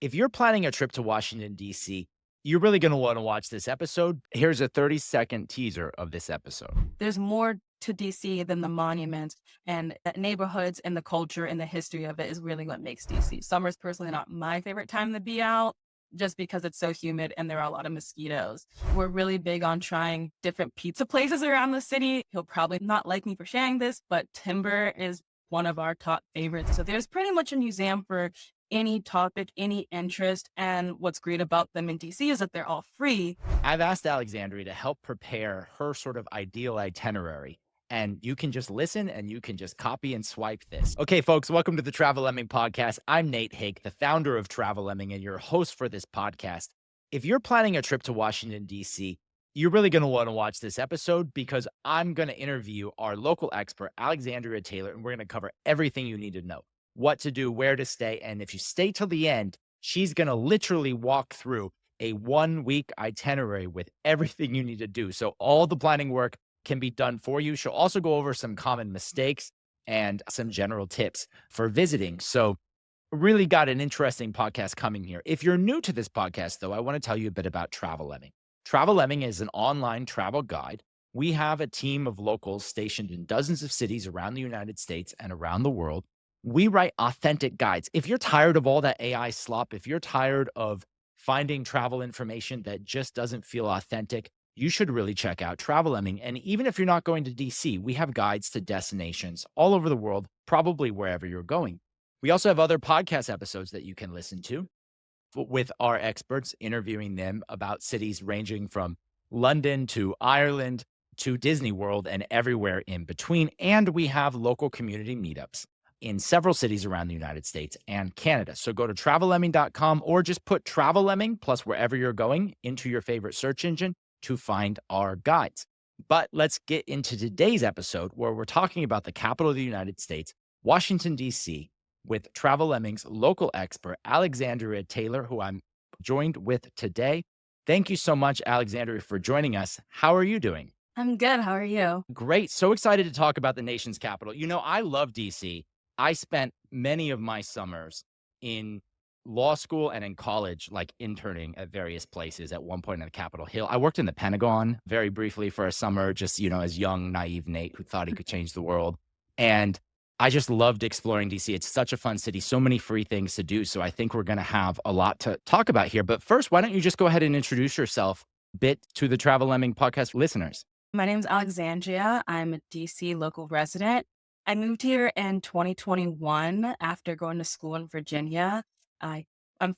If you're planning a trip to Washington, D.C., you're really going to want to watch this episode. Here's a 30-second teaser of this episode. There's more to DC than the monuments, and the neighborhoods and the culture and the history of it is really what makes DC. Summer's personally not my favorite time to be out just because it's so humid and there are a lot of mosquitoes. We're really big on trying different pizza places around the city. He'll probably not like me for sharing this, but Timber is one of our top favorites. So there's pretty much a museum for any topic, any interest. And what's great about them in DC is that they're all free. I've asked Alexandria to help prepare her sort of ideal itinerary. And you can just listen and you can just copy and swipe this. Okay, folks, welcome to the Travel Lemming Podcast. I'm Nate Hake, the founder of Travel Lemming and your host for this podcast. If you're planning a trip to Washington, D.C., you're really going to want to watch this episode because I'm going to interview our local expert, Alexandria Taylor, and we're going to cover everything you need to know, what to do, where to stay. And if you stay till the end, she's going to literally walk through a 1-week itinerary with everything you need to do. So all the planning work can be done for you. She'll also go over some common mistakes and some general tips for visiting. So really got an interesting podcast coming here. If you're new to this podcast, though, I want to tell you a bit about Travel Lemming. Travel Lemming is an online travel guide. We have a team of locals stationed in dozens of cities around the United States and around the world. We write authentic guides. If you're tired of all that AI slop, if you're tired of finding travel information that just doesn't feel authentic, you should really check out Travel Lemming. And even if you're not going to DC, we have guides to destinations all over the world, probably wherever you're going. We also have other podcast episodes that you can listen to with our experts, interviewing them about cities ranging from London to Ireland to Disney World and everywhere in between. And we have local community meetups in several cities around the United States and Canada. So go to travellemming.com or just put Travel Lemming plus wherever you're going into your favorite search engine to find our guides. But let's get into today's episode where we're talking about the capital of the United States, Washington, D.C., with Travel Lemming's local expert, Alexandria Taylor, who I'm joined with today. Thank you so much, Alexandria, for joining us. How are you doing? I'm good. How are you? Great. So excited to talk about the nation's capital. You know, I love DC. I spent many of my summers in law school and in college, like interning at various places at one point on Capitol Hill. I worked in the Pentagon very briefly for a summer, just, as young, naive Nate who thought he could change the world. And I just loved exploring DC. It's such a fun city, so many free things to do. So I think we're going to have a lot to talk about here. But first, why don't you just go ahead and introduce yourself a bit to the Travel Lemming podcast listeners? My name's Alexandria. I'm a DC local resident. I moved here in 2021 after going to school in Virginia. I'm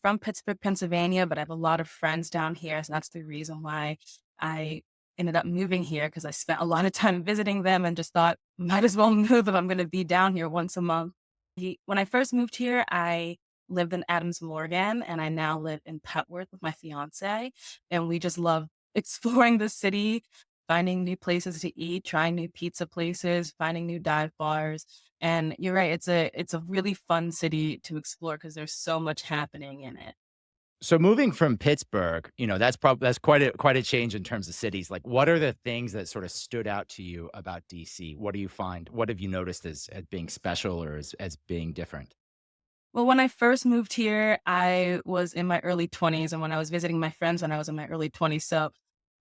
from Pittsburgh, Pennsylvania, but I have a lot of friends down here. So that's the reason why I ended up moving here, because I spent a lot of time visiting them and just thought, might as well move if I'm going to be down here once a month. When I first moved here, I lived in Adams Morgan, and I now live in Petworth with my fiance. And we just love exploring the city, finding new places to eat, trying new pizza places, finding new dive bars. And you're right, it's a really fun city to explore because there's so much happening in it. So moving from Pittsburgh, that's quite a change in terms of cities. Like, what are the things that sort of stood out to you about DC? What do you find? What have you noticed as being special or as being different? Well, when I first moved here, I was in my early 20s, and when I was visiting my friends when I was in my early 20s. So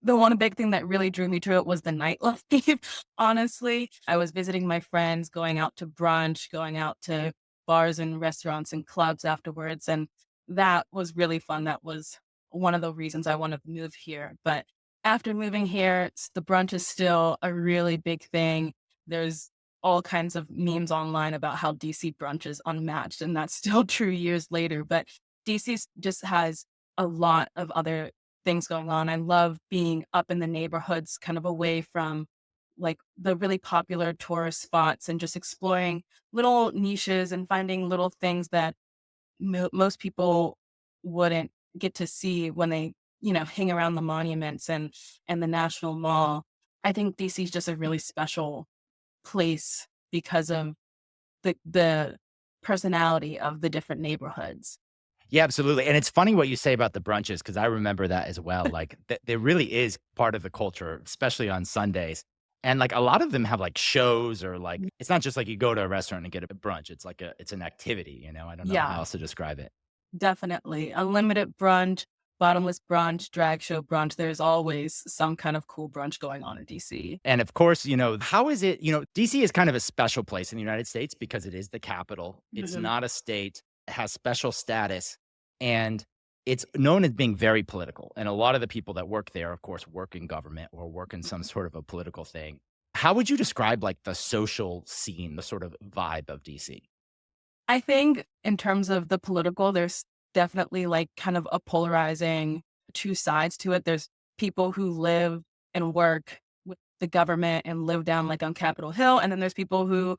the one big thing that really drew me to it was the nightlife. Honestly, I was visiting my friends, going out to brunch, going out to bars and restaurants and clubs afterwards. And that was really fun. That was one of the reasons I wanted to move here. But after moving here, the brunch is still a really big thing. There's all kinds of memes online about how DC brunch is unmatched, and that's still true years later. But DC just has a lot of other things going on. I love being up in the neighborhoods, kind of away from like the really popular tourist spots, and just exploring little niches and finding little things that most people wouldn't get to see when they, hang around the monuments and the National Mall. I think DC is just a really special place because of the personality of the different neighborhoods. Yeah, absolutely. And it's funny what you say about the brunches, because I remember that as well. Like, there really is part of the culture, especially on Sundays. And like a lot of them have like shows, or like it's not just like you go to a restaurant and get a brunch. It's like it's an activity. I don't know how Yeah. else to describe it. Definitely. Unlimited brunch, bottomless brunch, drag show brunch. There's always some kind of cool brunch going on in DC. And of course, how is it, DC is kind of a special place in the United States because it is the capital. It's Mhm. not a state, it has special status, and it's known as being very political. And a lot of the people that work there, of course, work in government or work in some sort of a political thing. How would you describe like the social scene, the sort of vibe of DC? I think in terms of the political, there's definitely like kind of a polarizing two sides to it. There's people who live and work with the government and live down like on Capitol Hill. And then there's people who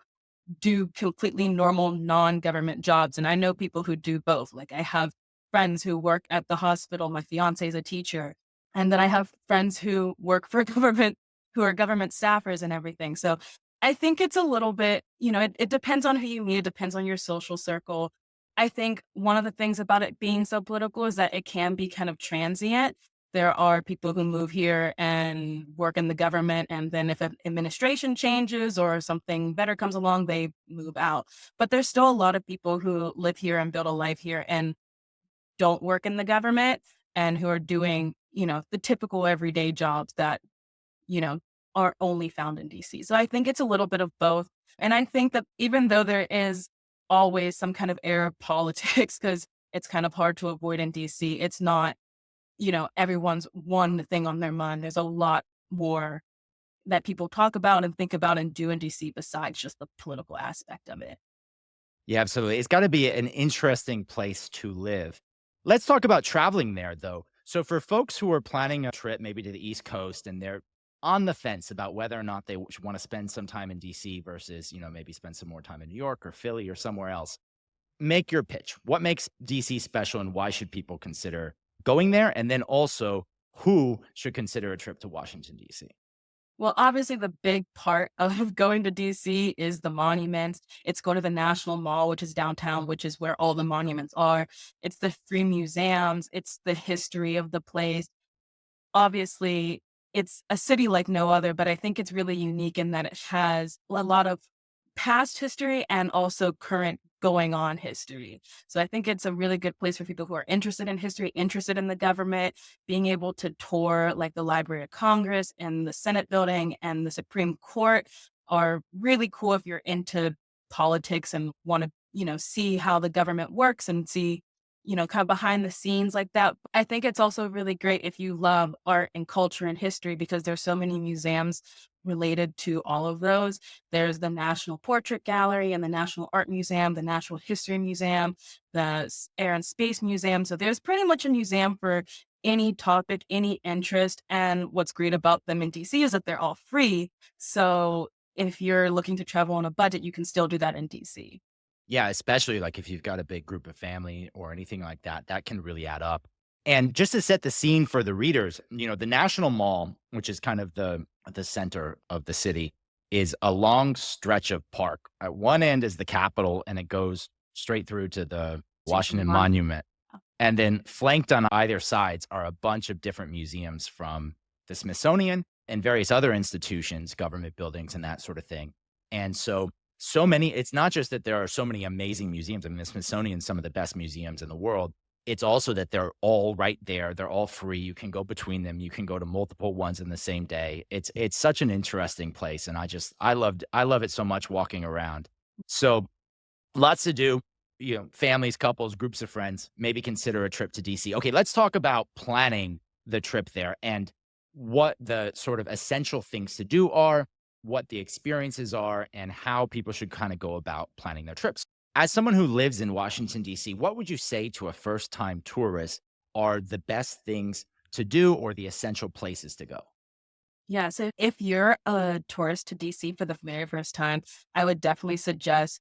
do completely normal non-government jobs. And I know people who do both. Like I have friends who work at the hospital. My fiance is a teacher. And then I have friends who work for government, who are government staffers and everything. So I think it's a little bit, it depends on who you meet. It depends on your social circle. I think one of the things about it being so political is that it can be kind of transient. There are people who move here and work in the government, and then if an administration changes or something better comes along, they move out. But there's still a lot of people who live here and build a life here and don't work in the government and who are doing, the typical everyday jobs that, you know, are only found in DC. So I think it's a little bit of both. And I think that even though there is always some kind of air of politics, because it's kind of hard to avoid in DC, it's not, everyone's one thing on their mind. There's a lot more that people talk about and think about and do in DC besides just the political aspect of it. Yeah, absolutely. It's gotta be an interesting place to live. Let's talk about traveling there, though. So for folks who are planning a trip maybe to the East Coast and they're on the fence about whether or not they wanna spend some time in DC versus, maybe spend some more time in New York or Philly or somewhere else, make your pitch. What makes DC special, and why should people consider going there? And then also, who should consider a trip to Washington, DC? Well, obviously, the big part of going to DC is the monuments. It's go to the National Mall, which is downtown, which is where all the monuments are. It's the three museums. It's the history of the place. Obviously, it's a city like no other, but I think it's really unique in that it has a lot of past history and also current going on history. So I think it's a really good place for people who are interested in history, interested in the government, being able to tour like the Library of Congress and the Senate building and the Supreme Court are really cool if you're into politics and want to, see how the government works and see, kind of behind the scenes like that. I think it's also really great if you love art and culture and history because there's so many museums related to all of those. There's the National Portrait Gallery and the National Art Museum, the Natural History Museum, the Air and Space Museum. So there's pretty much a museum for any topic, any interest. And what's great about them in DC is that they're all free. So if you're looking to travel on a budget, you can still do that in DC. Yeah, especially, like, if you've got a big group of family or anything like that, that can really add up. And just to set the scene for the readers, the National Mall, which is kind of the center of the city, is a long stretch of park. At one end is the Capitol, and it goes straight through to the Super Washington fun. Monument. And then flanked on either sides are a bunch of different museums from the Smithsonian and various other institutions, government buildings, and that sort of thing. And so many, it's not just that there are so many amazing museums. I mean, the Smithsonian is some of the best museums in the world. It's also that they're all right there. They're all free. You can go between them. You can go to multiple ones in the same day. It's such an interesting place, and I love it so much walking around. So lots to do, families, couples, groups of friends, maybe consider a trip to DC. Okay, let's talk about planning the trip there and what the sort of essential things to do are, what the experiences are, and how people should kind of go about planning their trips. As someone who lives in Washington, DC, what would you say to a first time tourist are the best things to do or the essential places to go? Yeah. So if you're a tourist to DC for the very first time, I would definitely suggest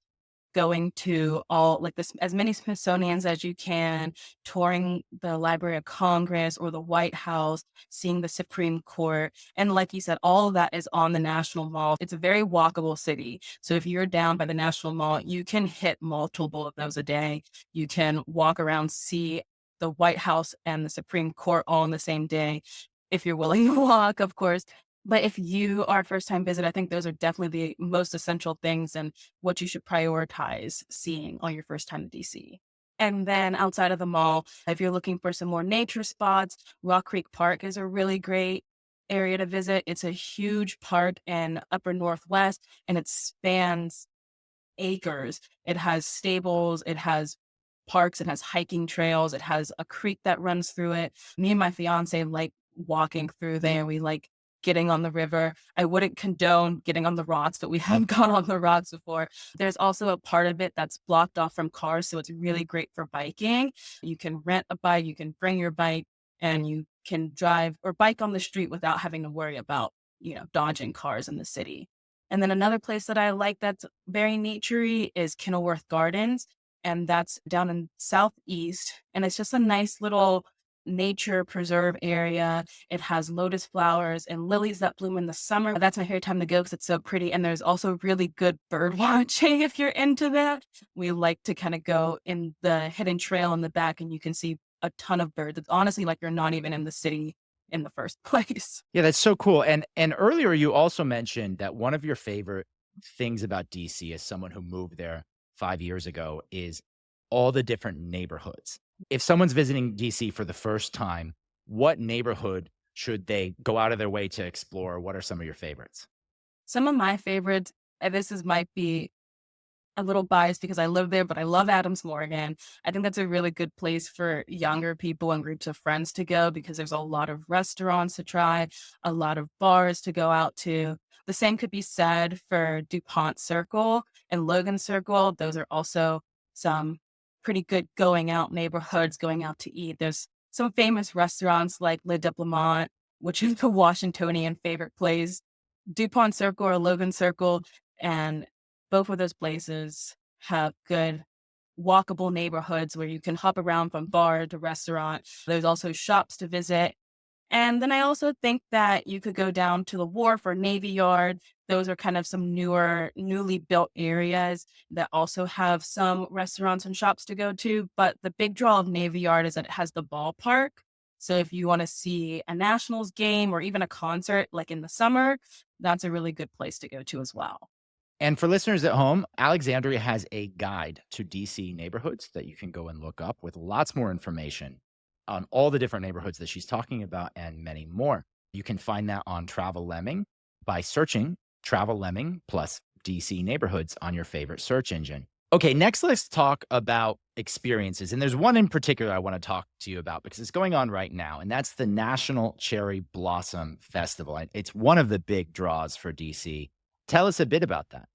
going to all like this as many Smithsonians as you can, touring the Library of Congress or the White House, seeing the Supreme Court. And like you said, all of that is on the National Mall. It's a very walkable city. So if you're down by the National Mall, you can hit multiple of those a day. You can walk around, see the White House and the Supreme Court all in the same day. If you're willing to walk, of course. But if you are a first time visit, I think those are definitely the most essential things and what you should prioritize seeing on your first time to DC. And then outside of the mall, if you're looking for some more nature spots, Rock Creek Park is a really great area to visit. It's a huge park in upper Northwest and it spans acres. It has stables, it has parks, it has hiking trails, it has a creek that runs through it. Me and my fiance like walking through there. We like getting on the river. I wouldn't condone getting on the rocks, but we have gone on the rocks before. There's also a part of it that's blocked off from cars, so it's really great for biking. You can rent a bike, you can bring your bike, and you can drive or bike on the street without having to worry about, dodging cars in the city. And then another place that I like that's very naturey is Kenilworth Gardens, and that's down in Southeast, and it's just a nice little nature preserve area. It has lotus flowers and lilies that bloom in the summer. That's my favorite time to go because it's so pretty, and there's also really good bird watching if you're into that. We like to kinda go in the hidden trail in the back, and you can see a ton of birds. It's honestly like you're not even in the city in the first place. Yeah, that's so cool. And earlier you also mentioned that one of your favorite things about DC as someone who moved there 5 years ago is all the different neighborhoods. If someone's visiting DC for the first time, what neighborhood should they go out of their way to explore? What are some of your favorites? Some of my favorites, and this is might be a little biased because I live there, but I love Adams Morgan. I think that's a really good place for younger people and groups of friends to go because there's a lot of restaurants to try, a lot of bars to go out to. The same could be said for DuPont Circle and Logan Circle. Those are also some pretty good going out neighborhoods, going out to eat. There's some famous restaurants like Le Diplomate, which is a Washingtonian favorite place. DuPont Circle or Logan Circle, and both of those places have good walkable neighborhoods where you can hop around from bar to restaurant. There's also shops to visit. And then I also think that you could go down to the wharf or Navy Yard. Those are kind of some newer, newly built areas that also have some restaurants and shops to go to. But the big draw of Navy Yard is that it has the ballpark. So if you want to see a Nationals game or even a concert like in the summer, that's a really good place to go to as well. And for listeners at home, Alexandria has a guide to DC neighborhoods that you can go and look up with lots more information on all the different neighborhoods that she's talking about and many more. You can find that on Travel Lemming by searching Travel Lemming plus DC neighborhoods on your favorite search engine. Okay, next let's talk about experiences. And there's one in particular I want to talk to you about because it's going on right now, and that's the National Cherry Blossom Festival. And it's one of the big draws for DC. Tell us a bit about that.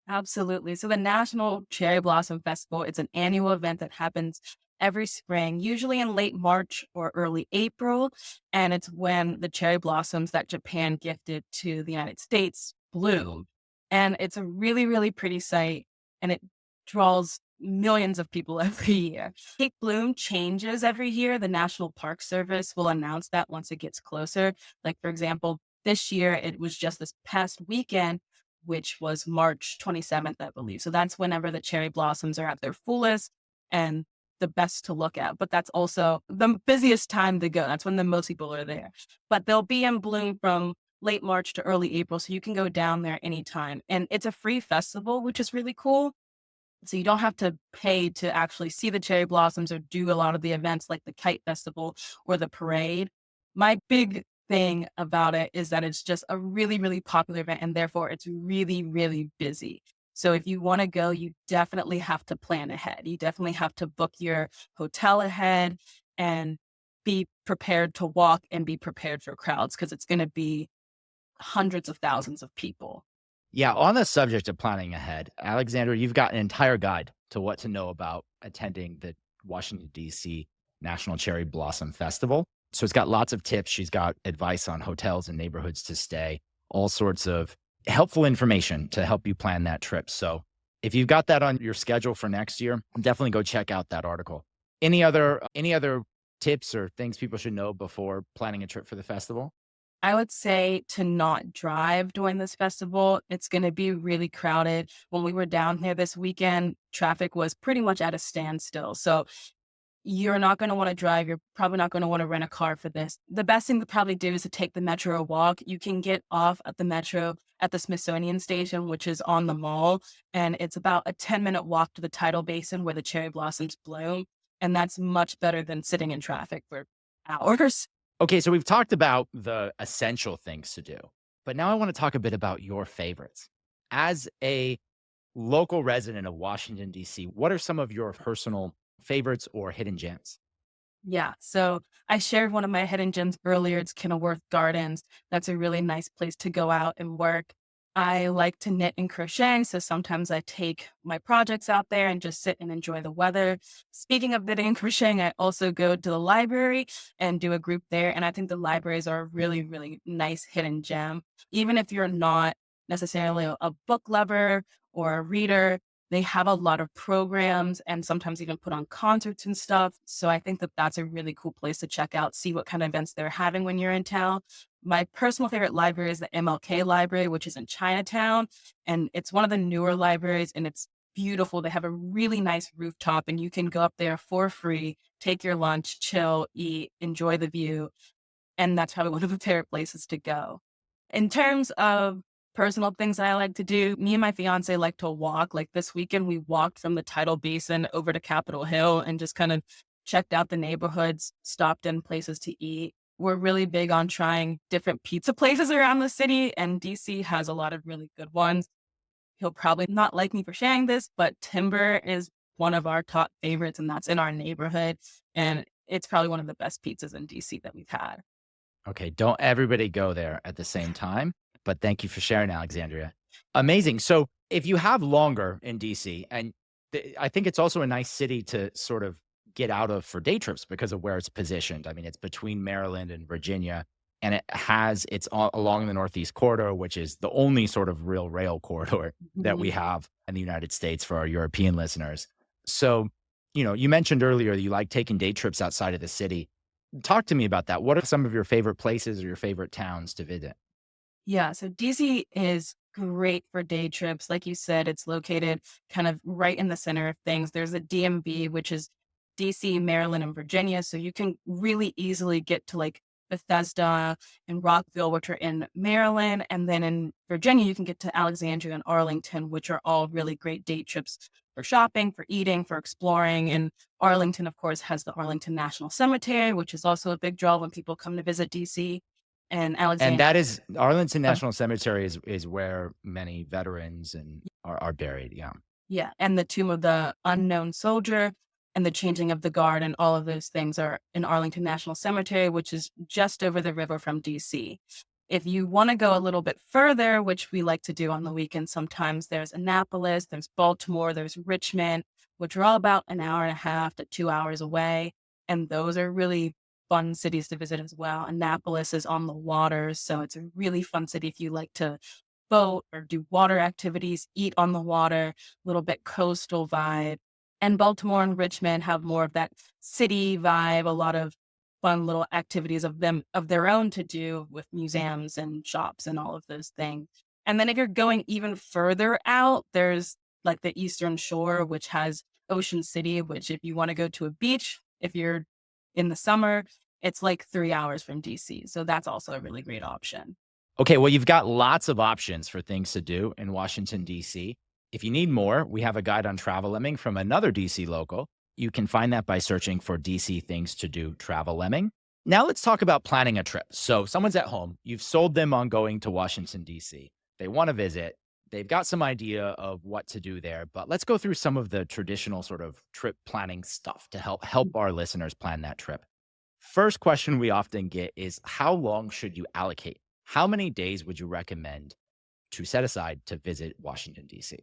Absolutely. So the National Cherry Blossom Festival, it's an annual event that happens every spring, usually in late March or early April. And it's when the cherry blossoms that Japan gifted to the United States bloom. And it's a really, really pretty sight. And it draws millions of people every year. Peak bloom changes every year. The National Park Service will announce that once it gets closer. Like, for example, this year, it was just this past weekend, which was March 27th, I believe. So that's whenever the cherry blossoms are at their fullest and the best to look at. But that's also the busiest time to go. That's when the most people are there. But they'll be in bloom from late March to early April. So you can go down there anytime. And it's a free festival, which is really cool. So you don't have to pay to actually see the cherry blossoms or do a lot of the events like the kite festival or the parade. My big thing about it is that it's just a really, really popular event and therefore it's really, really busy. So if you want to go, you definitely have to plan ahead. You definitely have to book your hotel ahead and be prepared to walk and be prepared for crowds because it's going to be hundreds of thousands of people. Yeah, on the subject of planning ahead, Alexander, you've got an entire guide to what to know about attending the Washington, D.C. National Cherry Blossom Festival. So it's got lots of tips. She's got advice on hotels and neighborhoods to stay, all sorts of helpful information to help you plan that trip. So if you've got that on your schedule for next year, definitely go check out that article. Any other tips or things people should know before planning a trip for the festival? I would say to not drive during this festival. It's going to be really crowded. When we were down here this weekend, traffic was pretty much at a standstill. So you're not going to want to drive. You're probably not going to want to rent a car for this. The best thing to probably do is to take the metro or walk. You can get off at the metro at the Smithsonian Station, which is on the mall. And it's about a 10-minute walk to the tidal basin where the cherry blossoms bloom. And that's much better than sitting in traffic for hours. Okay, so we've talked about the essential things to do, but now I want to talk a bit about your favorites. As a local resident of Washington, D.C., what are some of your personal favorites or hidden gems? Yeah. So I shared one of my hidden gems earlier. It's Kenilworth Gardens. That's a really nice place to go out and work. I like to knit and crochet. So sometimes I take my projects out there and just sit and enjoy the weather. Speaking of knitting and crocheting, I also go to the library and do a group there. And I think the libraries are a really, really nice hidden gem. Even if you're not necessarily a book lover or a reader, they have a lot of programs and sometimes even put on concerts and stuff. So I think that that's a really cool place to check out, see what kind of events they're having when you're in town. My personal favorite library is the MLK Library, which is in Chinatown. And it's one of the newer libraries and it's beautiful. They have a really nice rooftop and you can go up there for free, take your lunch, chill, eat, enjoy the view. And that's probably one of the favorite places to go. In terms of personal things I like to do, me and my fiance like to walk. Like this weekend, we walked from the Tidal Basin over to Capitol Hill and just kind of checked out the neighborhoods, stopped in places to eat. We're really big on trying different pizza places around the city, and DC has a lot of really good ones. He'll probably not like me for sharing this, but Timber is one of our top favorites, and that's in our neighborhood. And it's probably one of the best pizzas in DC that we've had. Okay, don't everybody go there at the same time, but thank you for sharing, Alexandria. Amazing. So, if you have longer in DC, and I think it's also a nice city to sort of get out of for day trips because of where it's positioned. I mean, it's between Maryland and Virginia, and it's along the Northeast Corridor, which is the only sort of real rail corridor that we have in the United States for our European listeners. So, you mentioned earlier that you like taking day trips outside of the city. Talk to me about that. What are some of your favorite places or your favorite towns to visit? Yeah, so DC is great for day trips. Like you said, it's located kind of right in the center of things. There's a DMV, which is DC, Maryland, and Virginia. So you can really easily get to like Bethesda and Rockville, which are in Maryland. And then in Virginia, you can get to Alexandria and Arlington, which are all really great day trips for shopping, for eating, for exploring. And Arlington, of course, has the Arlington National Cemetery, which is also a big draw when people come to visit DC. And And Alexandria. that is Arlington National Cemetery is where many veterans are buried. Yeah. Yeah, and the Tomb of the Unknown Soldier and the Changing of the Guard and all of those things are in Arlington National Cemetery, which is just over the river from DC. If you wanna go a little bit further, which we like to do on the weekend sometimes, there's Annapolis, there's Baltimore, there's Richmond, which are all about an hour and a half to 2 hours away, and those are really fun cities to visit as well. Annapolis is on the water, so it's a really fun city if you like to boat or do water activities, eat on the water, little bit coastal vibe. And Baltimore and Richmond have more of that city vibe, a lot of fun little activities of their own to do with museums and shops and all of those things. And then if you're going even further out, there's like the Eastern Shore, which has Ocean City, which if you want to go to a beach, if you're in the summer, it's like 3 hours from DC. So that's also a really great option. Okay, well, you've got lots of options for things to do in Washington, D.C. If you need more, we have a guide on travel lemming from another DC local. You can find that by searching for DC Things to Do Travel Lemming. Now let's talk about planning a trip. So someone's at home, you've sold them on going to Washington, D.C. They want to visit. They've got some idea of what to do there, but let's go through some of the traditional sort of trip planning stuff to help our listeners plan that trip. First question we often get is how long should you allocate? How many days would you recommend to set aside to visit Washington, D.C.?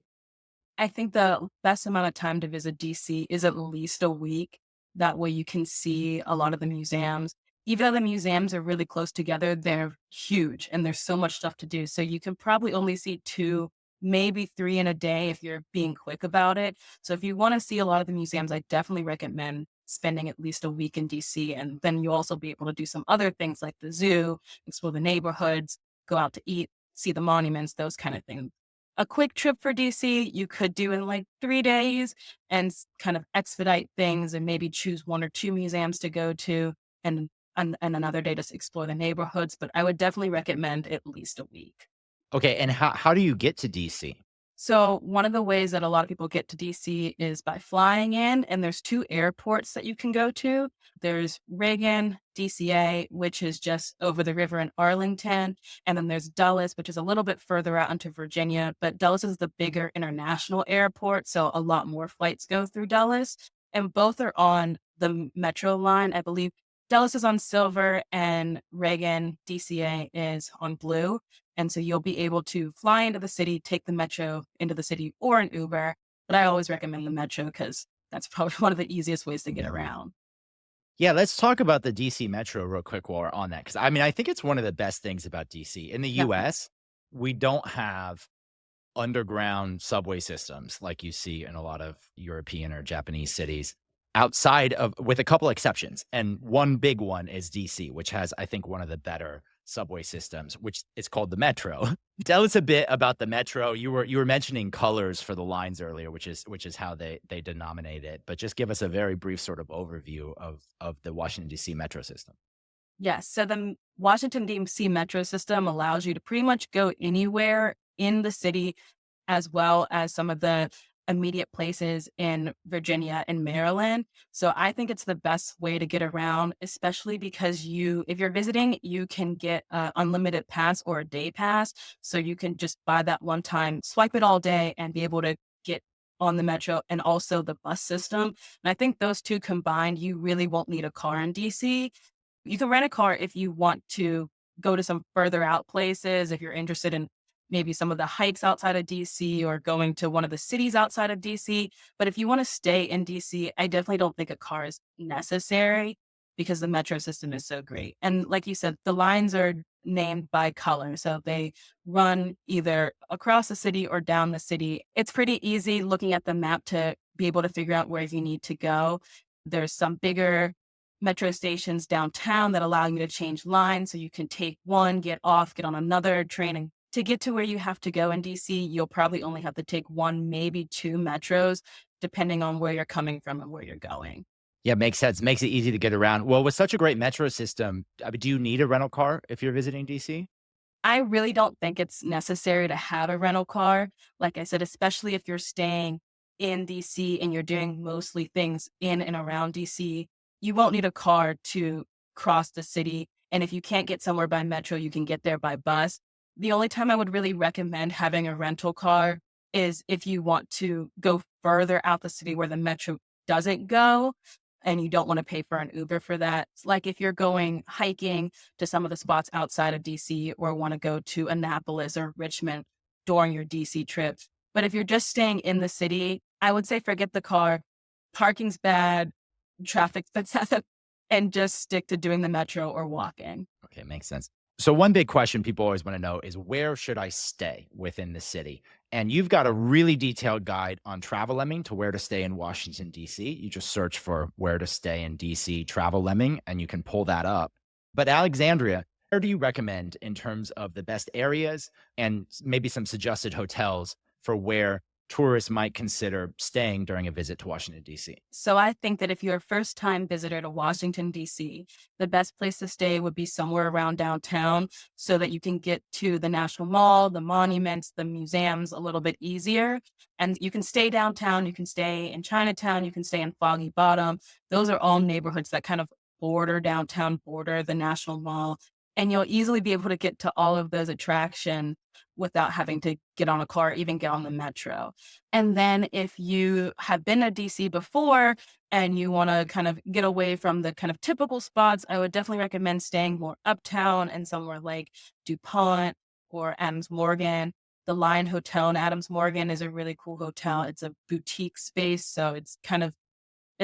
I think the best amount of time to visit DC is at least a week. That way you can see a lot of the museums. Even though the museums are really close together, they're huge and there's so much stuff to do. So you can probably only see two, maybe three in a day if you're being quick about it. So if you want to see a lot of the museums, I definitely recommend spending at least a week in DC. And then you'll also be able to do some other things like the zoo, explore the neighborhoods, go out to eat, see the monuments, those kind of things. A quick trip for DC, you could do in like 3 days and kind of expedite things and maybe choose one or two museums to go to and another day to explore the neighborhoods. But I would definitely recommend at least a week. Okay, and how do you get to DC? So one of the ways that a lot of people get to DC is by flying in, and there's two airports that you can go to. There's Reagan, DCA, which is just over the river in Arlington, and then there's Dulles, which is a little bit further out into Virginia. But Dulles is the bigger international airport, so a lot more flights go through Dulles, and both are on the Metro line. I believe Dulles is on silver, and Reagan, DCA is on blue. And so you'll be able to fly into the city, take the metro into the city or an Uber. But I always recommend the metro because that's probably one of the easiest ways to get around. Yeah, let's talk about the DC Metro real quick while we're on that, because I mean, I think it's one of the best things about DC. In the Definitely. US, we don't have underground subway systems like you see in a lot of European or Japanese cities outside of, with a couple exceptions. And one big one is DC, which has, I think, one of the better subway systems, which is called the Metro. Tell us a bit about the Metro. You were mentioning colors for the lines earlier, which is how they denominate it. But just give us a very brief sort of overview of the Washington D.C. Metro system. Yes. So the Washington D.C. metro system allows you to pretty much go anywhere in the city, as well as some of the immediate places in Virginia and Maryland. So I think it's the best way to get around, especially because if you're visiting, you can get an unlimited pass or a day pass. So you can just buy that one time, swipe it all day, and be able to get on the metro and also the bus system. And I think those two combined, you really won't need a car in DC. You can rent a car if you want to go to some further out places, if you're interested in maybe some of the hikes outside of DC or going to one of the cities outside of DC. But if you want to stay in DC, I definitely don't think a car is necessary because the metro system is so great. And like you said, the lines are named by color. So they run either across the city or down the city. It's pretty easy looking at the map to be able to figure out where you need to go. There's some bigger metro stations downtown that allow you to change lines. So you can take one, get off, get on another train. And to get to where you have to go in DC, you'll probably only have to take one, maybe two metros, depending on where you're coming from and where you're going. Yeah, makes sense. Makes it easy to get around. Well, with such a great metro system, I mean, do you need a rental car if you're visiting DC? I really don't think it's necessary to have a rental car. Like I said, especially if you're staying in DC and you're doing mostly things in and around DC, you won't need a car to cross the city. And if you can't get somewhere by metro, you can get there by bus. The only time I would really recommend having a rental car is if you want to go further out the city where the metro doesn't go and you don't want to pay for an Uber for that. It's like if you're going hiking to some of the spots outside of DC or want to go to Annapolis or Richmond during your DC trip. But if you're just staying in the city, I would say forget the car. Parking's bad, traffic's bad, and just stick to doing the metro or walking. Okay, makes sense. So one big question people always want to know is, where should I stay within the city? And you've got a really detailed guide on Travel Lemming to where to stay in Washington, D.C. You just search for where to stay in D.C. Travel Lemming, and you can pull that up. But Alexandria, where do you recommend in terms of the best areas and maybe some suggested hotels for where tourists might consider staying during a visit to Washington, D.C.? So I think that if you're a first time visitor to Washington, D.C., the best place to stay would be somewhere around downtown so that you can get to the National Mall, the monuments, the museums a little bit easier. And you can stay downtown, you can stay in Chinatown, you can stay in Foggy Bottom. Those are all neighborhoods that kind of border downtown, border the National Mall. And you'll easily be able to get to all of those attractions without having to get on a car, even get on the metro. And then if you have been to DC before and you want to kind of get away from the kind of typical spots, I would definitely recommend staying more uptown and somewhere like DuPont or Adams Morgan. The Line Hotel in Adams Morgan is a really cool hotel. It's a boutique space, so it's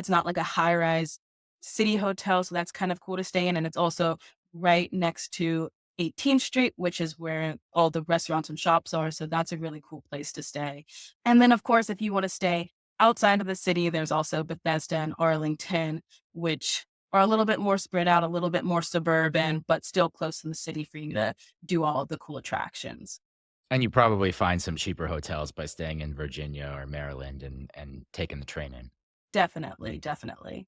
not like a high rise city hotel. So that's kind of cool to stay in. And it's also right next to 18th Street, which is where all the restaurants and shops are. So that's a really cool place to stay. And then, of course, if you want to stay outside of the city, there's also Bethesda and Arlington, which are a little bit more spread out, a little bit more suburban, but still close to the city for you to do all of the cool attractions. And you probably find some cheaper hotels by staying in Virginia or Maryland and taking the train in. Definitely, definitely.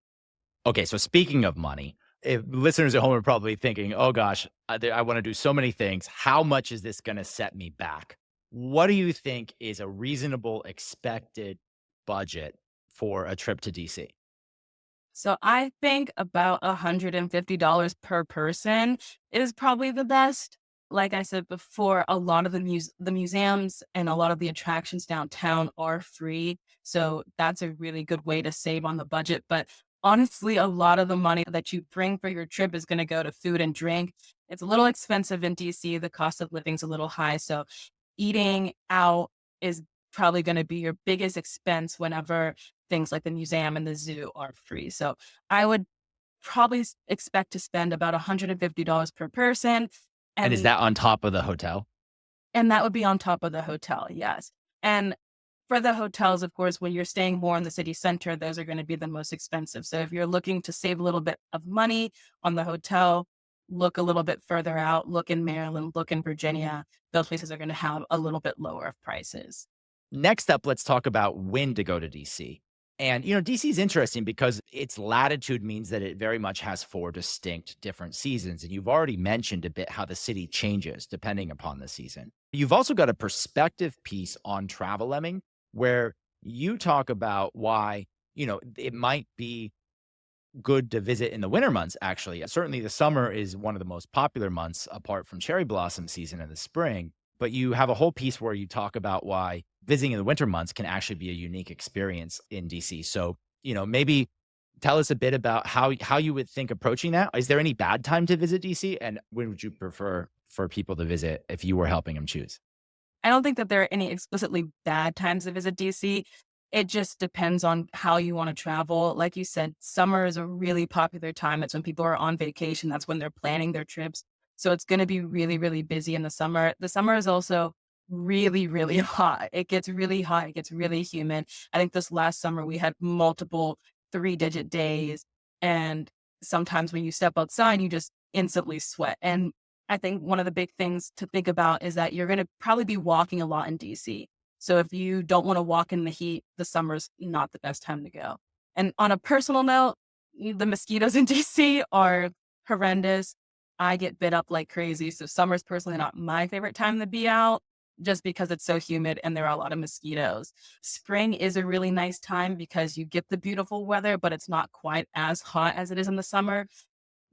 Okay, so speaking of money, if listeners at home are probably thinking, "Oh gosh, I wanna do so many things. How much is this gonna set me back?" What do you think is a reasonable expected budget for a trip to DC? So I think about $150 per person is probably the best. Like I said before, a lot of the museums and a lot of the attractions downtown are free. So that's a really good way to save on the budget. But honestly, a lot of the money that you bring for your trip is going to go to food and drink. It's a little expensive in DC. The cost of living's a little high. So eating out is probably going to be your biggest expense whenever things like the museum and the zoo are free. So I would probably expect to spend about $150 per person. And is And that on top of the hotel? and that would be on top of the hotel, yes. And for the hotels, of course, when you're staying more in the city center, those are going to be the most expensive. So if you're looking to save a little bit of money on the hotel, look a little bit further out, look in Maryland, look in Virginia. Those places are going to have a little bit lower of prices. Next up, let's talk about when to go to DC. And, DC is interesting because its latitude means that it very much has four distinct different seasons. And you've already mentioned a bit how the city changes depending upon the season. You've also got a perspective piece on travel lemming where you talk about why, it might be good to visit in the winter months, actually. Certainly, the summer is one of the most popular months apart from cherry blossom season in the spring. But you have a whole piece where you talk about why visiting in the winter months can actually be a unique experience in DC. So, maybe tell us a bit about how you would think approaching that. Is there any bad time to visit DC? And when would you prefer for people to visit if you were helping them choose? I don't think that there are any explicitly bad times to visit DC. It just depends on how you want to travel. Like you said, summer is a really popular time. It's when people are on vacation. That's when they're planning their trips. So it's going to be really, really busy in the summer. The summer is also really, really hot. It gets really hot. It gets really humid. I think this last summer we had multiple 3-digit days. And sometimes when you step outside, you just instantly sweat. And I think one of the big things to think about is that you're going to probably be walking a lot in DC. So if you don't want to walk in the heat, the summer's not the best time to go. And on a personal note, the mosquitoes in DC are horrendous. I get bit up like crazy. So summer's personally not my favorite time to be out just because it's so humid and there are a lot of mosquitoes. Spring is a really nice time because you get the beautiful weather, but it's not quite as hot as it is in the summer.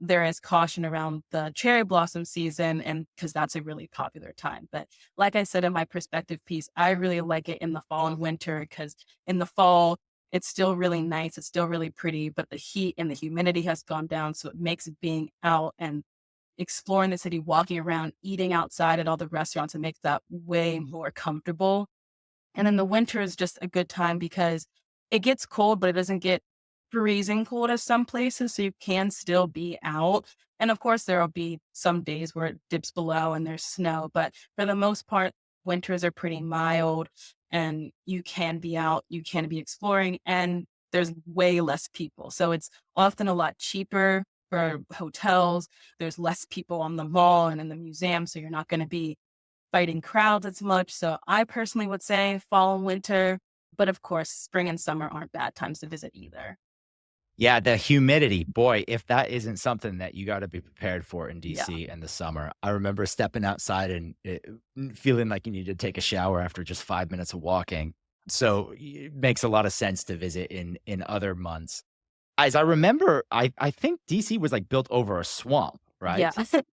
There is caution around the cherry blossom season and because that's a really popular time. But like I said in my perspective piece, I really like it in the fall and winter because in the fall, it's still really nice. It's still really pretty, but the heat and the humidity has gone down. So it makes being out and exploring the city, walking around, eating outside at all the restaurants, it makes that way more comfortable. And then the winter is just a good time because it gets cold, but it doesn't get freezing cold as some places. So you can still be out. And of course, there will be some days where it dips below and there's snow. But for the most part, winters are pretty mild and you can be out, you can be exploring, and there's way less people. So it's often a lot cheaper for hotels. There's less people on the mall and in the museum. So you're not going to be fighting crowds as much. So I personally would say fall and winter, but of course, spring and summer aren't bad times to visit either. Yeah, the humidity, boy, if that isn't something that you gotta be prepared for in Yeah, DC in the summer. I remember stepping outside and feeling like you need to take a shower after just 5 minutes of walking. So, it makes a lot of sense to visit in other months. As I remember, I think DC was, like, built over a swamp, yeah, right?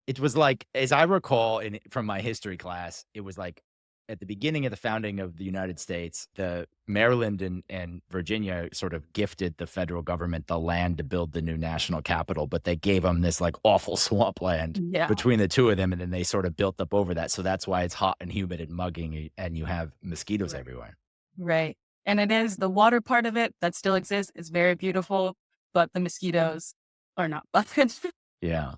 It was like, as I recall from my history class, it was like at the beginning of the founding of the United States, the Maryland and Virginia sort of gifted the federal government the land to build the new national capital, but they gave them this like awful swampland yeah, between the two of them, and then they sort of built up over that. So that's why it's hot and humid and mugging, and you have mosquitoes right, everywhere. right. And it is the water part of it that still exists is very beautiful, but the mosquitoes are not. Yeah.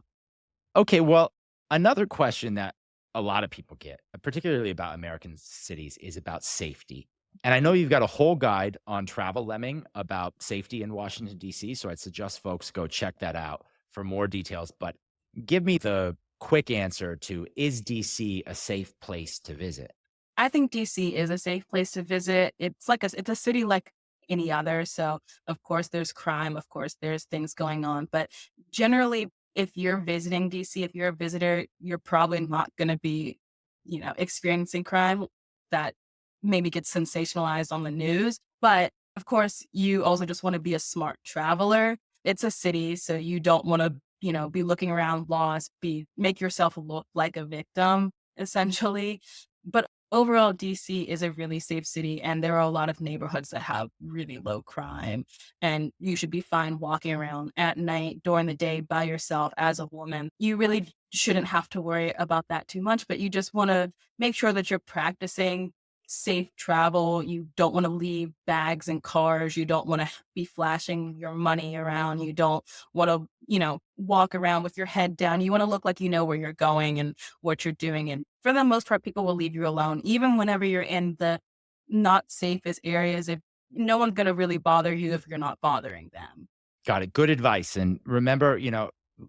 Okay, well, another question that a lot of people get, particularly about American cities, is about safety. And I know you've got a whole guide on travel lemming about safety in Washington, D.C. So I'd suggest folks go check that out for more details. But give me the quick answer to, is DC a safe place to visit? I think DC is a safe place to visit. It's a city like any other. So of course there's crime, of course there's things going on, but generally if you're visiting DC, if you're a visitor, you're probably not going to be experiencing crime that maybe gets sensationalized on the news. But of course, you also just want to be a smart traveler. It's a city, so you don't want to, be looking around lost, make yourself look like a victim, essentially. But overall, DC is a really safe city, and there are a lot of neighborhoods that have really low crime. And you should be fine walking around at night during the day by yourself as a woman. You really shouldn't have to worry about that too much, but you just want to make sure that you're practicing safe travel. You don't want to leave bags in cars. You don't want to be flashing your money around. You don't want to, walk around with your head down. You want to look like you know where you're going and what you're doing. And for the most part, people will leave you alone, even whenever you're in the not safest areas. If no one's going to really bother you if you're not bothering them. Got it. Good advice. And remember,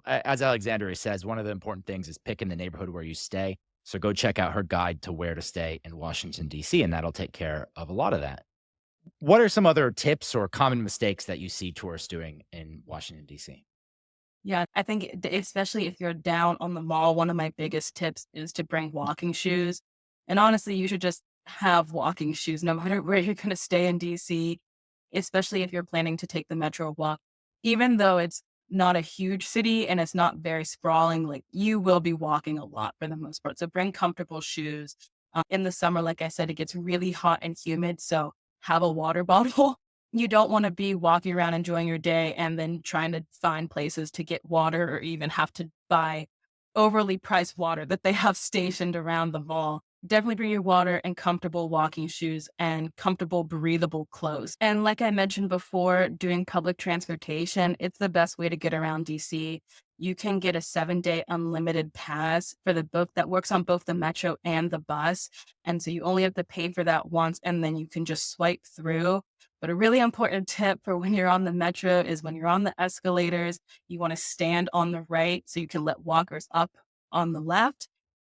as Alexandria says, one of the important things is picking the neighborhood where you stay. So go check out her guide to where to stay in Washington, D.C., and that'll take care of a lot of that. What are some other tips or common mistakes that you see tourists doing in Washington, D.C.? Yeah, I think especially if you're down on the mall, one of my biggest tips is to bring walking shoes. And honestly, you should just have walking shoes no matter where you're going to stay in DC, especially if you're planning to take the metro walk. Even though it's not a huge city and it's not very sprawling, like you will be walking a lot for the most part. So bring comfortable shoes. In the summer, like I said, it gets really hot and humid. So have a water bottle. You don't want to be walking around enjoying your day and then trying to find places to get water or even have to buy overly priced water that they have stationed around the mall. Definitely bring your water and comfortable walking shoes and comfortable breathable clothes. And like I mentioned before, doing public transportation, it's the best way to get around DC. You can get a 7-day unlimited pass for the book that works on both the metro and the bus. And so you only have to pay for that once and then you can just swipe through. But a really important tip for when you're on the metro is when you're on the escalators, you want to stand on the right so you can let walkers up on the left.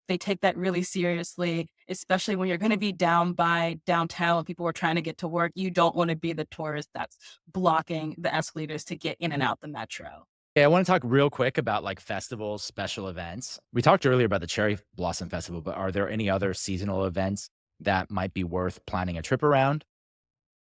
They take that really seriously, especially when you're going to be down by downtown and people are trying to get to work. You don't want to be the tourist that's blocking the escalators to get in and out the metro. Yeah, I want to talk real quick about like festivals, special events. We talked earlier about the Cherry Blossom Festival, but are there any other seasonal events that might be worth planning a trip around?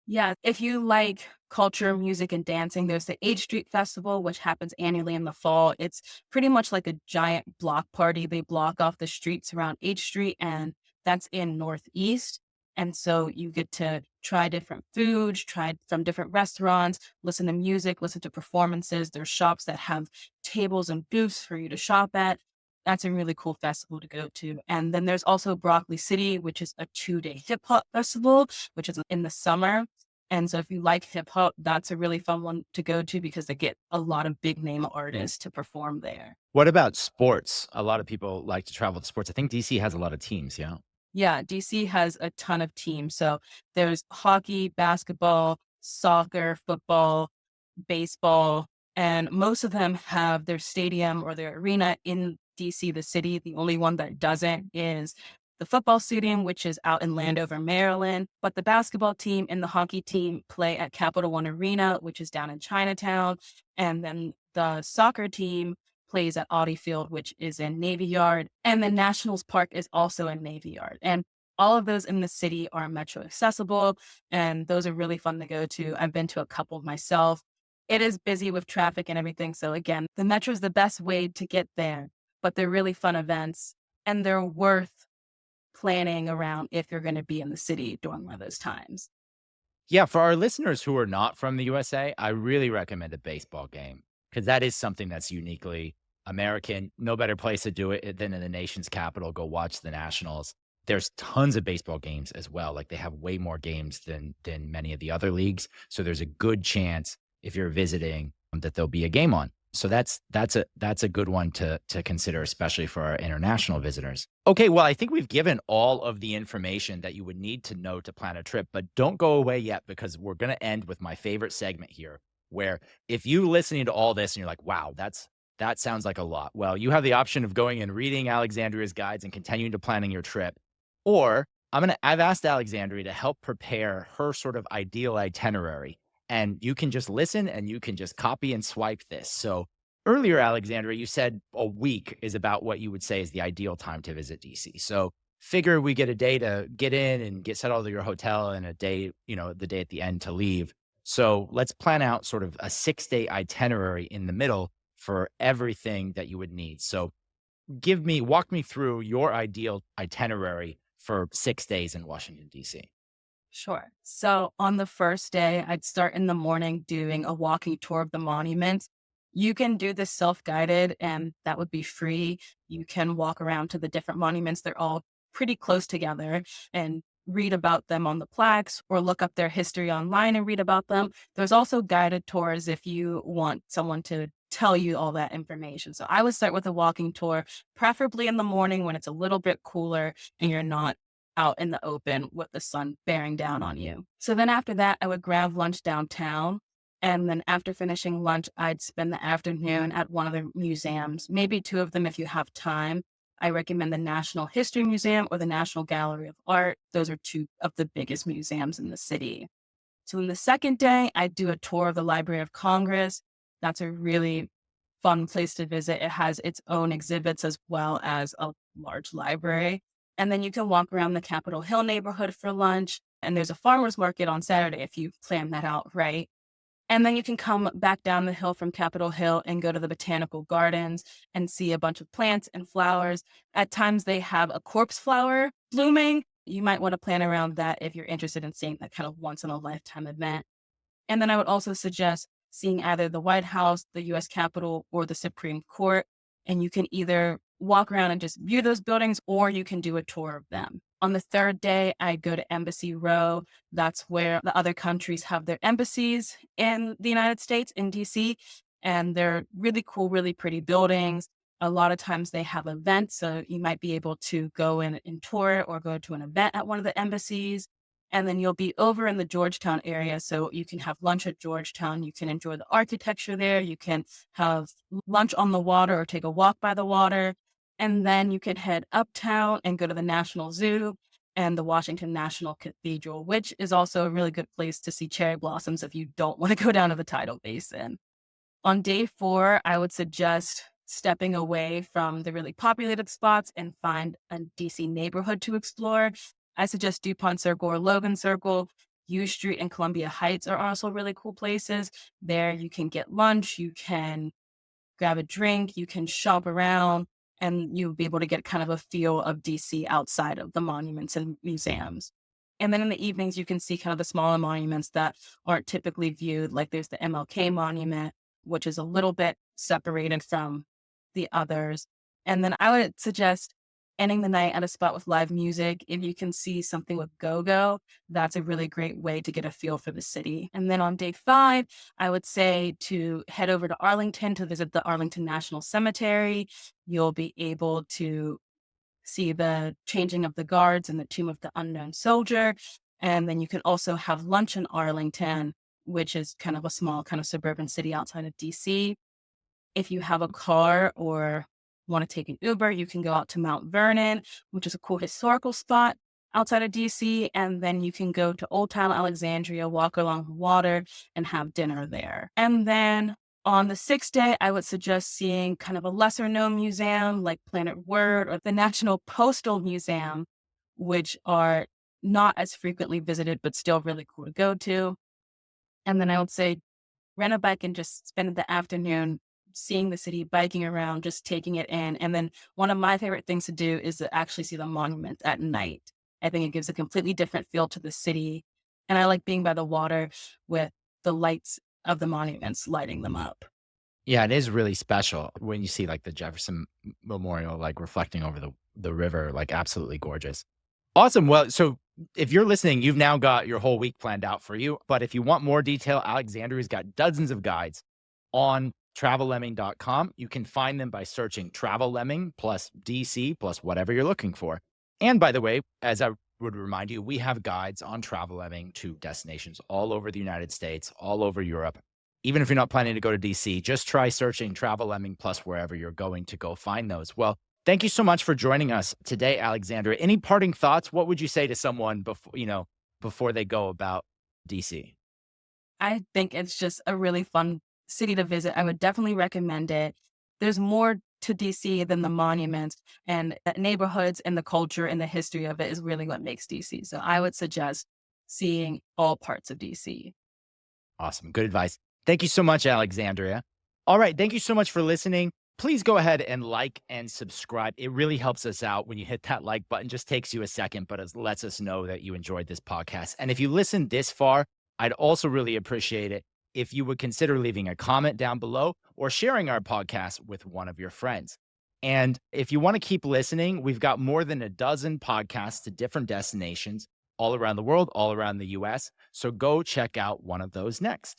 Yeah, if you like culture, music, and dancing, there's the H Street Festival, which happens annually in the fall. It's pretty much like a giant block party. They block off the streets around H Street, and that's in Northeast. And so you get to try different foods, try from different restaurants, listen to music, listen to performances. There's shops that have tables and booths for you to shop at. That's a really cool festival to go to. And then there's also Broccoli City, which is a 2-day hip hop festival, which is in the summer. And so if you like hip hop, that's a really fun one to go to because they get a lot of big name artists to perform there. What about sports? A lot of people like to travel to sports. I think DC has a lot of teams, yeah? Yeah, DC has a ton of teams. So there's hockey, basketball, soccer, football, baseball, and most of them have their stadium or their arena in DC, the city. The only one that doesn't is the football stadium, which is out in Landover, Maryland. But the basketball team and the hockey team play at Capital One Arena, which is down in Chinatown. And then the soccer team plays at Audi Field, which is in Navy Yard. And the Nationals Park is also in Navy Yard. And all of those in the city are metro accessible, and those are really fun to go to. I've been to a couple myself. It is busy with traffic and everything. So again, the metro is the best way to get there, but they're really fun events and they're worth planning around if you're going to be in the city during one of those times. Yeah, for our listeners who are not from the USA, I really recommend a baseball game because that is something that's uniquely American. No better place to do it than in the nation's capital. Go watch the Nationals. There's tons of baseball games as well. Like they have way more games than many of the other leagues. So there's a good chance if you're visiting that there'll be a game on. So that's a good one to consider, especially for our international visitors. Okay, well, I think we've given all of the information that you would need to know to plan a trip, but don't go away yet because we're going to end with my favorite segment here, where if you listening to all this and you're like, wow, that sounds like a lot. Well, you have the option of going and reading Alexandria's guides and continuing to planning your trip, or I've asked Alexandria to help prepare her sort of ideal itinerary and you can just listen and you can just copy and swipe this. So earlier, Alexandria, you said a week is about what you would say is the ideal time to visit DC. So figure we get a day to get in and get settled at your hotel and a day, the day at the end to leave. So let's plan out sort of a 6-day itinerary in the middle for everything that you would need. So walk me through your ideal itinerary for 6 days in Washington, D.C. Sure. So on the first day, I'd start in the morning doing a walking tour of the monuments. You can do this self-guided and that would be free. You can walk around to the different monuments. They're all pretty close together and read about them on the plaques or look up their history online and read about them. There's also guided tours if you want someone to tell you all that information. So I would start with a walking tour, preferably in the morning when it's a little bit cooler and you're not out in the open with the sun bearing down on you. So then after that, I would grab lunch downtown. And then after finishing lunch, I'd spend the afternoon at one of the museums, maybe two of them if you have time. I recommend the National History Museum or the National Gallery of Art. Those are two of the biggest museums in the city. So in the second day, I do a tour of the Library of Congress. That's a really fun place to visit. It has its own exhibits as well as a large library. And then you can walk around the Capitol Hill neighborhood for lunch. And there's a farmer's market on Saturday if you plan that out right. And then you can come back down the hill from Capitol Hill and go to the botanical gardens and see a bunch of plants and flowers. At times they have a corpse flower blooming. You might want to plan around that if you're interested in seeing that kind of once in a lifetime event. And then I would also suggest seeing either the White House, the US Capitol, or the Supreme Court. And you can either walk around and just view those buildings, or you can do a tour of them. On the third day, I go to Embassy Row. That's where the other countries have their embassies in the United States, in DC. And they're really cool, really pretty buildings. A lot of times they have events. So you might be able to go in and tour or go to an event at one of the embassies. And then you'll be over in the Georgetown area. So you can have lunch at Georgetown. You can enjoy the architecture there. You can have lunch on the water or take a walk by the water. And then you can head uptown and go to the National Zoo and the Washington National Cathedral, which is also a really good place to see cherry blossoms if you don't want to go down to the tidal basin. On day 4, I would suggest stepping away from the really populated spots and find a DC neighborhood to explore. I suggest DuPont Circle or Logan Circle. U Street and Columbia Heights are also really cool places. There you can get lunch, you can grab a drink, you can shop around, and you'll be able to get kind of a feel of DC outside of the monuments and museums. And then in the evenings, you can see kind of the smaller monuments that aren't typically viewed. Like there's the MLK monument, which is a little bit separated from the others. And then I would suggest ending the night at a spot with live music. If you can see something with go-go, that's a really great way to get a feel for the city. And then on day 5, I would say to head over to Arlington to visit the Arlington National Cemetery. You'll be able to see the changing of the guards and the Tomb of the Unknown Soldier. And then you can also have lunch in Arlington, which is kind of a small kind of suburban city outside of DC. If you have a car or want to take an Uber, you can go out to Mount Vernon, which is a cool historical spot outside of DC. And then you can go to Old Town Alexandria, walk along the water, and have dinner there. And then on the 6th day, I would suggest seeing kind of a lesser known museum like Planet Word or the National Postal Museum, which are not as frequently visited, but still really cool to go to. And then I would say rent a bike and just spend the afternoon seeing the city, biking around, just taking it in. And then one of my favorite things to do is to actually see the monument at night. I think it gives a completely different feel to the city. And I like being by the water with the lights of the monuments lighting them up. Yeah, it is really special when you see like the Jefferson Memorial, like reflecting over the river, like absolutely gorgeous. Awesome. Well, so if you're listening, you've now got your whole week planned out for you. But if you want more detail, Alexandria's got dozens of guides on travellemming.com. You can find them by searching Travel Lemming plus DC plus whatever you're looking for. And by the way, as I would remind you, we have guides on Travel Lemming to destinations all over the United States, all over Europe. Even if you're not planning to go to DC, just try searching Travel Lemming plus wherever you're going to go find those. Well, thank you so much for joining us today, Alexandra. Any parting thoughts? What would you say to someone before they go about DC? I think it's just a really fun city to visit. I would definitely recommend it. There's more to DC than the monuments, and the neighborhoods and the culture and the history of it is really what makes DC. So I would suggest seeing all parts of DC. Awesome. Good advice. Thank you so much, Alexandria. All right. Thank you so much for listening. Please go ahead and like and subscribe. It really helps us out when you hit that like button. Just takes you a second, but it lets us know that you enjoyed this podcast. And if you listened this far, I'd also really appreciate it if you would consider leaving a comment down below or sharing our podcast with one of your friends. And if you want to keep listening, we've got more than a dozen podcasts to different destinations all around the world, all around the US. So go check out one of those next.